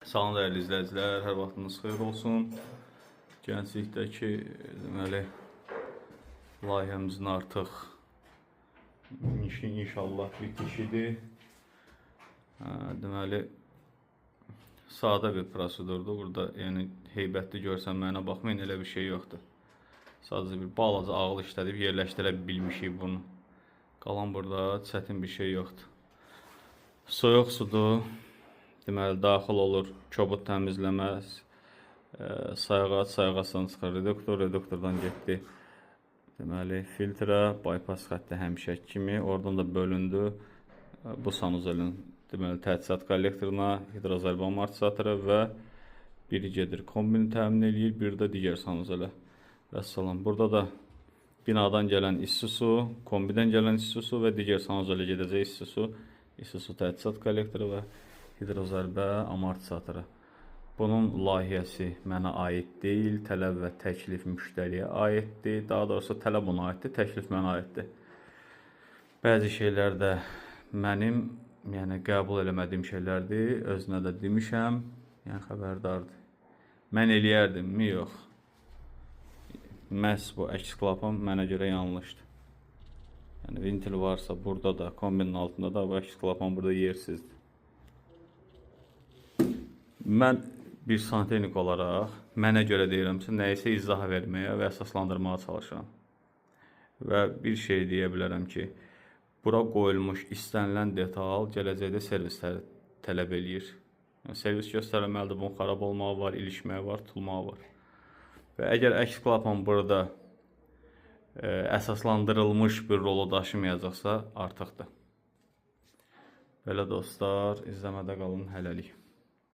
Salam dəyərli izləyicilər, hər vaxtınız xeyir olsun. Gənclikdəki deməli layihəmizin artıq inşallah bitişidir. Deməli sadə bir prosedurdur. Burada yəni heybətli görsənməyinə baxmayın, elə bir şey yoxdur. Sadəcə bir balaca ağıl işlədib yerləşdirə bilmişik bunu. Qalan burada çətin bir şey yoxdur. Soyuq sudur. Deməli, daxil olur kobud təmizləməz, sayğacdan çıxır reduktor, reduktordan getdi. Deməli, filtrə, bypass xətti həmişəki kimi, oradan da bölündü bu sanuzelin deməli, təchizat kollektoruna, hidrozərbə amortisatoru və biri gedir kombini təmin eləyir, biri də digər sanuzelə. Vəssalam. Burada da binadan gələn isti su, kombidən gələn isti su və digər sanuzelə gedəcək isti su təchizat kollektoru və hidrozərbə amortisatoru. Bunun layihəsi mənə aid deyil, tələb və təklif müştəriyə aiddir. Daha doğrusu tələb ona aiddir, təklif mənə aiddir. Bəzi şeylər də mənim qəbul eləmədiyim şeylərdir. Özünə də demişəm, xəbərdardır. Mən eləyərdim mi? Yox. Məhz bu əks klapan mənə görə yanlışdır. Ventil varsa burada da, kombinin altında da bu əks klapan burada yersizdir. Mən bir santexnik olaraq mənə görə deyirəmsə, nəyisə izah verməyə və əsaslandırmağa çalışıram. Və bir şey deyə bilərəm ki, bura qoyulmuş istənilən detal gələcəkdə servisləri tələb eləyir. Servis göstərməlidir, bunun xarab olmağı var, ilişməyi var, tutulmağı var. Və əgər əks klapan burada əsaslandırılmış bir rolu daşımayacaqsa, artıqdır. Belə dostlar, izləmədə qalın, hələlik.